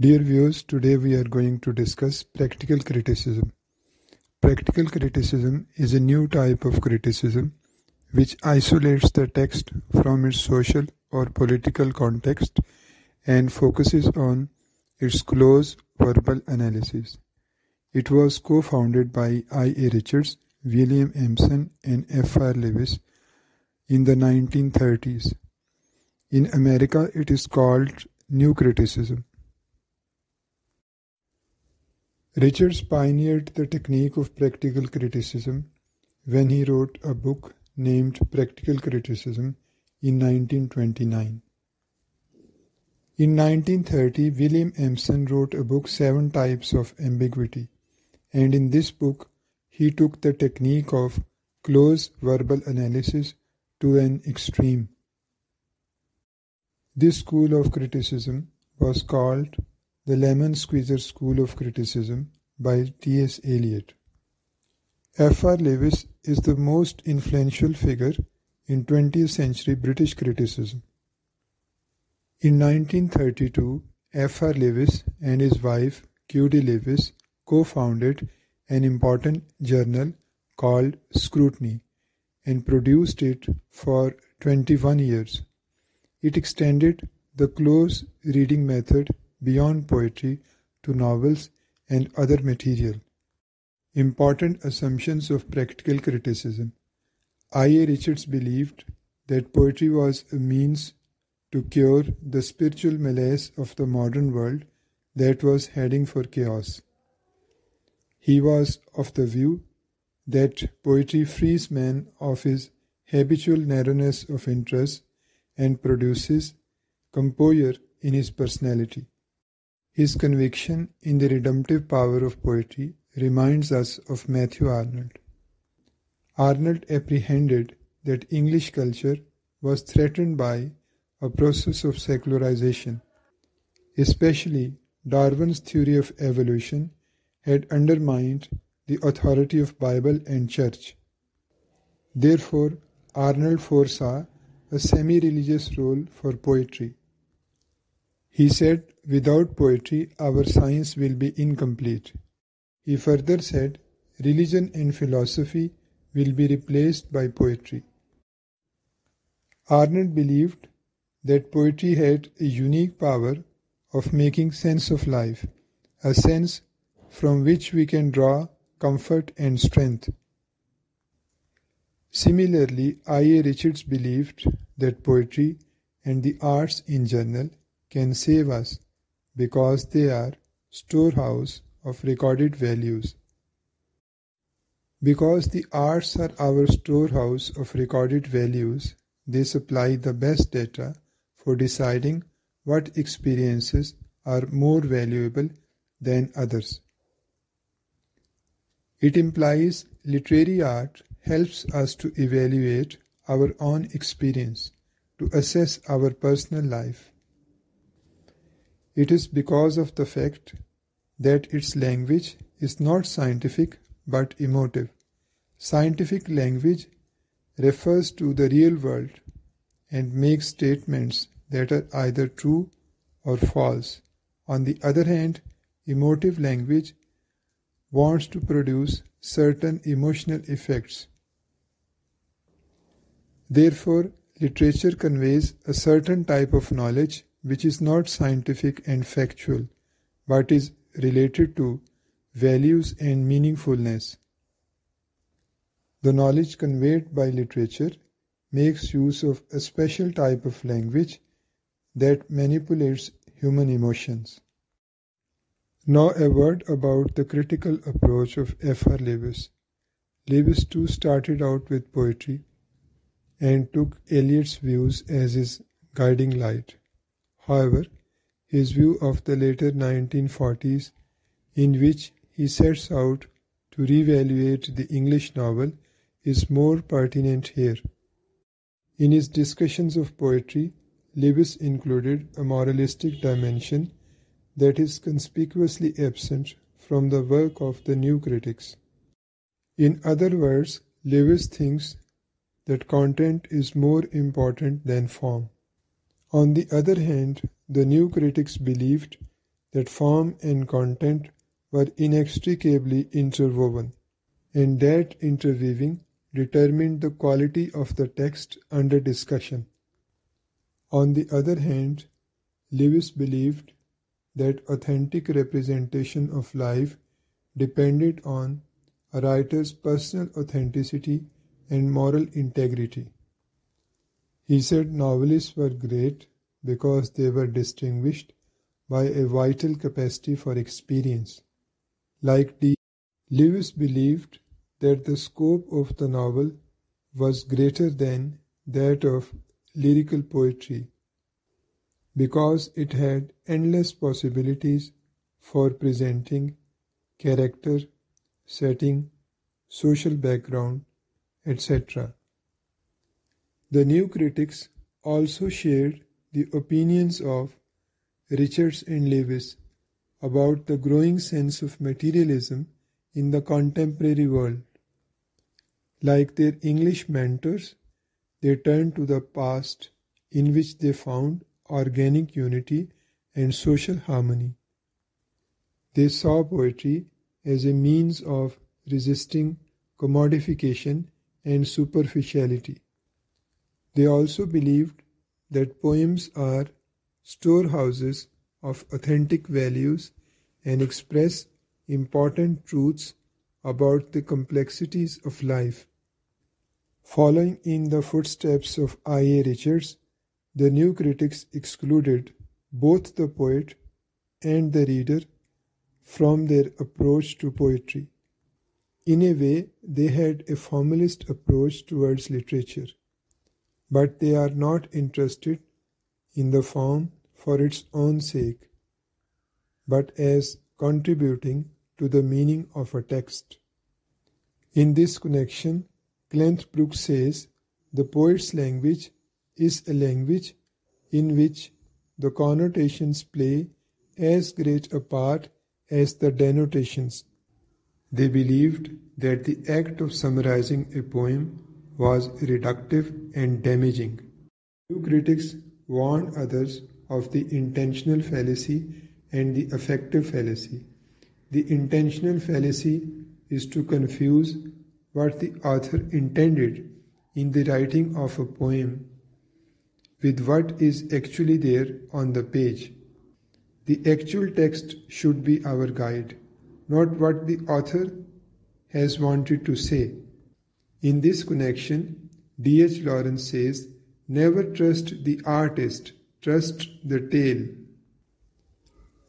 Dear viewers, today we are going to discuss practical criticism. Practical criticism is a new type of criticism which isolates the text from its social or political context and focuses on its close verbal analysis. It was co-founded by I.A. Richards, William Emerson, and F.R. Lewis in the 1930s. In America, it is called New Criticism. Richards pioneered the technique of practical criticism when he wrote a book named Practical Criticism in 1929. In 1930, William Emerson wrote a book, Seven Types of Ambiguity, and in this book, he took the technique of close verbal analysis to an extreme. This school of criticism was called the Lemon Squeezer School of Criticism by T.S. Eliot. F.R. Lewis is the most influential figure in 20th century British criticism. In 1932, F.R. Lewis and his wife, Q.D. Lewis, co-founded an important journal called Scrutiny and produced it for 21 years. It extended the close reading method beyond poetry to novels and other material. Important assumptions of practical criticism. I.A. Richards believed that poetry was a means to cure the spiritual malaise of the modern world that was heading for chaos. He was of the view that poetry frees man of his habitual narrowness of interest and produces composure in his personality. His conviction in the redemptive power of poetry reminds us of Matthew Arnold. Arnold apprehended that English culture was threatened by a process of secularization. Especially Darwin's theory of evolution had undermined the authority of Bible and Church. Therefore, Arnold foresaw a semi-religious role for poetry. He said, without poetry, our science will be incomplete. He further said, religion and philosophy will be replaced by poetry. Arnold believed that poetry had a unique power of making sense of life, a sense from which we can draw comfort and strength. Similarly, I.A. Richards believed that poetry and the arts in general can save us because they are storehouse of recorded values. Because the arts are our storehouse of recorded values, they supply the best data for deciding what experiences are more valuable than others. It implies literary art helps us to evaluate our own experience, to assess our personal life. It is because of the fact that its language is not scientific but emotive. Scientific language refers to the real world and makes statements that are either true or false. On the other hand, emotive language wants to produce certain emotional effects. Therefore, literature conveys a certain type of knowledge which is not scientific and factual, but is related to values and meaningfulness. The knowledge conveyed by literature makes use of a special type of language that manipulates human emotions. Now a word about the critical approach of F.R. Lewis. Lewis too started out with poetry and took Eliot's views as his guiding light. However, his view of the later 1940s, in which he sets out to reevaluate the English novel, is more pertinent here. In his discussions of poetry, Lewis included a moralistic dimension that is conspicuously absent from the work of the new critics. In other words, Lewis thinks that content is more important than form. On the other hand, the new critics believed that form and content were inextricably interwoven, and that interweaving determined the quality of the text under discussion. On the other hand, Lewis believed that authentic representation of life depended on a writer's personal authenticity and moral integrity. He said novelists were great because they were distinguished by a vital capacity for experience. Like D. Lewis believed that the scope of the novel was greater than that of lyrical poetry because it had endless possibilities for presenting character, setting, social background, etc. The new critics also shared the opinions of Richards and Lewis about the growing sense of materialism in the contemporary world. Like their English mentors, they turned to the past in which they found organic unity and social harmony. They saw poetry as a means of resisting commodification and superficiality. They also believed that poems are storehouses of authentic values and express important truths about the complexities of life. Following in the footsteps of I.A. Richards, the new critics excluded both the poet and the reader from their approach to poetry. In a way, they had a formalist approach towards literature, but they are not interested in the form for its own sake, but as contributing to the meaning of a text. In this connection, Clent Brooks says, the poet's language is a language in which the connotations play as great a part as the denotations. They believed that the act of summarizing a poem was reductive and damaging. New critics warned others of the intentional fallacy and the affective fallacy. The intentional fallacy is to confuse what the author intended in the writing of a poem with what is actually there on the page. The actual text should be our guide, not what the author has wanted to say. In this connection, D.H. Lawrence says, never trust the artist, trust the tale.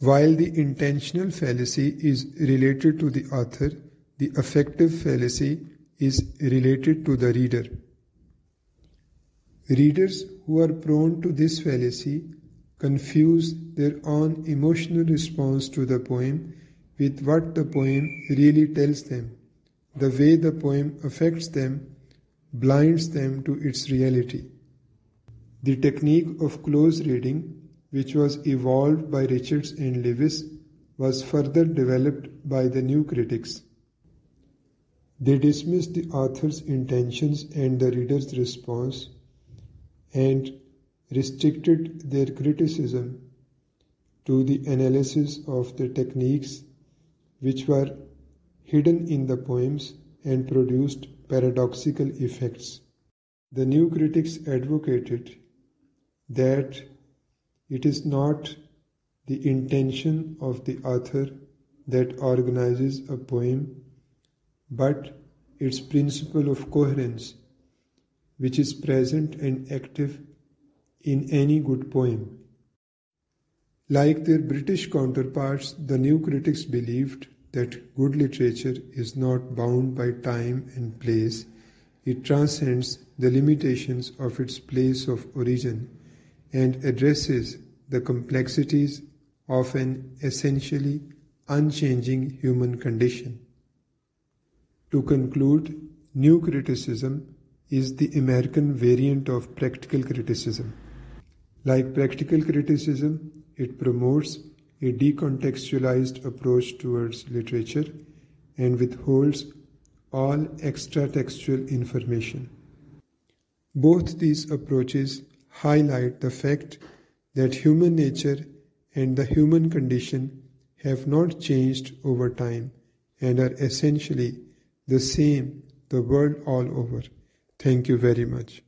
While the intentional fallacy is related to the author, the affective fallacy is related to the reader. Readers who are prone to this fallacy confuse their own emotional response to the poem with what the poem really tells them. The way the poem affects them blinds them to its reality. The technique of close reading, which was evolved by Richards and Lewis, was further developed by the new critics. They dismissed the author's intentions and the reader's response and restricted their criticism to the analysis of the techniques which were hidden in the poems and produced paradoxical effects. The new critics advocated that it is not the intention of the author that organizes a poem, but its principle of coherence, which is present and active in any good poem. Like their British counterparts, the new critics believed that good literature is not bound by time and place. It transcends the limitations of its place of origin and addresses the complexities of an essentially unchanging human condition. To conclude, new criticism is the American variant of practical criticism. Like practical criticism, it promotes a decontextualized approach towards literature and withholds all extra-textual information. Both these approaches highlight the fact that human nature and the human condition have not changed over time and are essentially the same the world all over. Thank you very much.